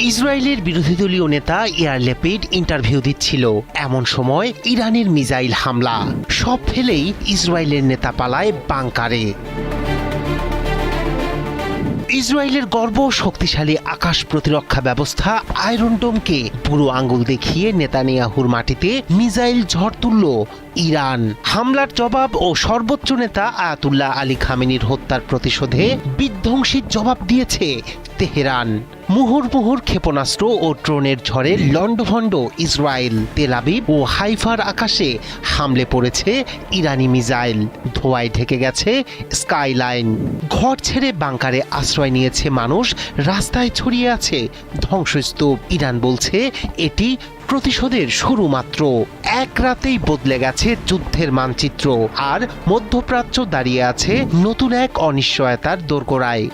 ইসরায়েলের বিরোধী দলীয় নেতা ইয়ার লেপিড ইন্টারভিউ দিচ্ছিল এমন সময় ইরানের মিসাইল হামলা, সব ফেলেই ইসরায়েলের নেতা পালায় বাংকারে। ইসরায়েলের গর্ব শক্তিশালী আকাশ প্রতিরক্ষা ব্যবস্থা আয়রন ডোমকে বুড়ো আঙ্গুল দেখিয়ে নেতানিয়াহুর মাটিতে মিসাইল ঝড় তুলল ইরান। হামলার জবাব ও সর্বোচ্চ নেতা আয়াতুল্লাহ আলী খামেনির হত্যার প্রতিশোধে বিধ্বংসী জবাব দিয়েছে তেহরান। মুহুর্মুহুর ক্ষেপণাস্ত্র ও ড্রোনের ঝড়ে লন্ডভন্ড ইসরায়েল। তেল আবিব ও হাইফার আকাশে হামলে পড়েছে ইরানি মিসাইল, ধোঁয়ায় ঢেকে গেছে স্কাইলাইন। ঘর ছেড়ে বাংকারে আশ্রয় নিয়েছে মানুষ, রাস্তায় ছড়িয়ে আছে ধ্বংসস্তূপ। ইরান বলছে এটি প্রতিশোধের শুরু মাত্র। এক রাতেই বদলে গেছে যুদ্ধের মানচিত্র, আর মধ্যপ্রাচ্য দাঁড়িয়ে আছে নতুন এক অনিশ্চয়তার দোরগোড়ায়।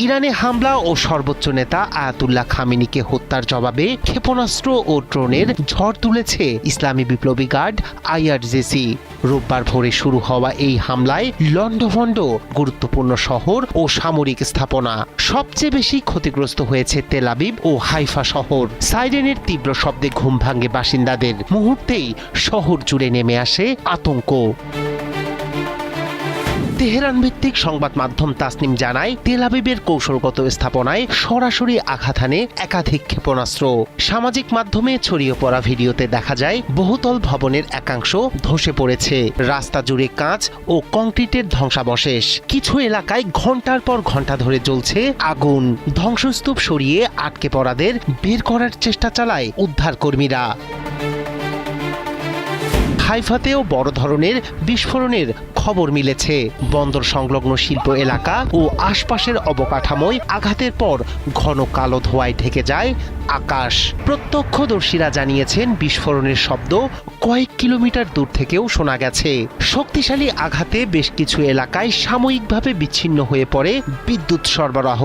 ইরানে হামলা ও সর্বোচ্চ নেতা আয়াতুল্লাহ খামেনিকে হত্যার জবাবে ক্ষেপণাস্ত্র ও ড্রোনের ঝড় তুলেছে ইসলামী বিপ্লবী গার্ড IRGC। রোববার ভোরে শুরু হওয়া এই হামলায় লন্ডভন্ড গুরুত্বপূর্ণ শহর ও সামরিক স্থাপনা। সবচেয়ে বেশি ক্ষতিগ্রস্ত হয়েছে তেল আবিব ও হাইফা শহর। সাইরেনের তীব্র শব্দে ঘুম ভাঙে বাসিন্দাদের। মুহূর্তেই শহর জুড়ে নেমে আসে আতঙ্ক। তেহরান ভিত্তিক সংবাদ মাধ্যম তাসনিম জানায়, তেল আবিবের কৌশলগত স্থাপনায় সরাসরি আঘাত হানে একাধিক ক্ষেপণাস্ত্র। সামাজিক মাধ্যমে ছড়িয়ে পড়া ভিডিওতে দেখা যায় বহুতল ভবনের একাংশ ধসে পড়েছে। রাস্তা জুড়ে কাঁচ ও কংক্রিটের ধ্বংসাবশেষ। কিছু এলাকায় ঘন্টার পর ঘন্টা ধরে জ্বলছে আগুন। ধ্বংসস্তূপ সরিয়ে আটকে পড়াদের বের করার চেষ্টা চালায় উদ্ধার কর্মীরা। হাইফাতেও বড় ধরনের বিস্ফোরণের খবর মিলেছে। বন্দর সংলগ্ন শিল্প এলাকা ও আশপাশের অবকাঠামোয় আঘাতের পর ঘন কালো ধোঁয়ায় ঢেকে যায় আকাশ। প্রত্যক্ষদর্শীরা জানিয়েছেন বিস্ফোরণের শব্দ কয়েক কিলোমিটার দূর থেকেও শোনা গেছে। শক্তিশালী আঘাতে বেশ কিছু এলাকায় সাময়িকভাবে বিচ্ছিন্ন হয়ে পড়ে বিদ্যুৎ সরবরাহ।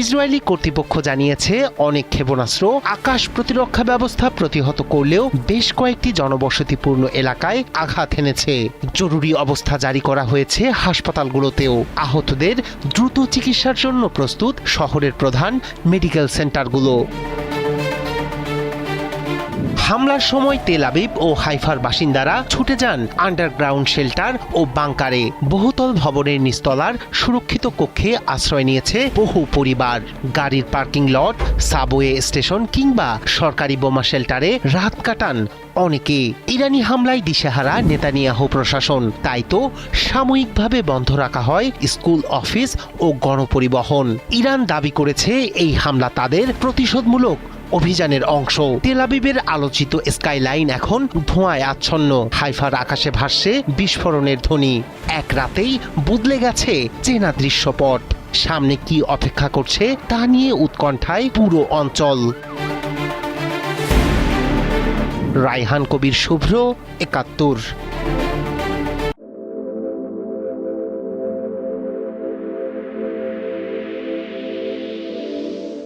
ইসরায়েলি কর্তৃপক্ষ জানিয়েছে অনেক ক্ষেপণাস্ত্র আকাশ প্রতিরক্ষা ব্যবস্থা প্রতিহত করলেও বেশ কয়েকটি জনবসতিপূর্ণ এলাকায় আঘাত এনেছে। জরুরি অবস্থা জারি করা হয়েছে হাসপাতালগুলোতেও। আহতদের দ্রুত চিকিৎসার জন্য প্রস্তুত শহরের প্রধান মেডিকেল সেন্টারগুলো। হামলার সময় তেল আবিব ও হাইফার বাসিন্দারা ছুটে যান আন্ডারগ্রাউন্ড শেল্টার ও বাংকারে। বহুতল ভবনের নিচতলার সুরক্ষিত কক্ষে আশ্রয় নিয়েছে বহু পরিবার। গাড়ির পার্কিং লট, সাবওয়ে স্টেশন কিংবা সরকারি বোমা শেল্টারে রাত কাটান অনেকে। ইরানি হামলায় দিশেহারা নেতানিয়াহু প্রশাসন, তাই তো সাময়িকভাবে বন্ধ রাখা হয় স্কুল, অফিস ও গণপরিবহন। ইরান দাবি করেছে এই হামলা তাদের প্রতিশোধমূলক অভিযানের অংশ। তেল আবিবের আলোচিত স্কাইলাইন এখন ধোঁয়ায় আচ্ছন্ন। হাইফার আকাশে ভাসছে বিস্ফোরণের ধ্বনি। এক রাতেই বদলে গেছে চেনা দৃশ্যপট। সামনে কি অপেক্ষা করছে তা নিয়ে উৎকণ্ঠায় পুরো অঞ্চল। রায়হান কবির, শুভ্র, ৭১।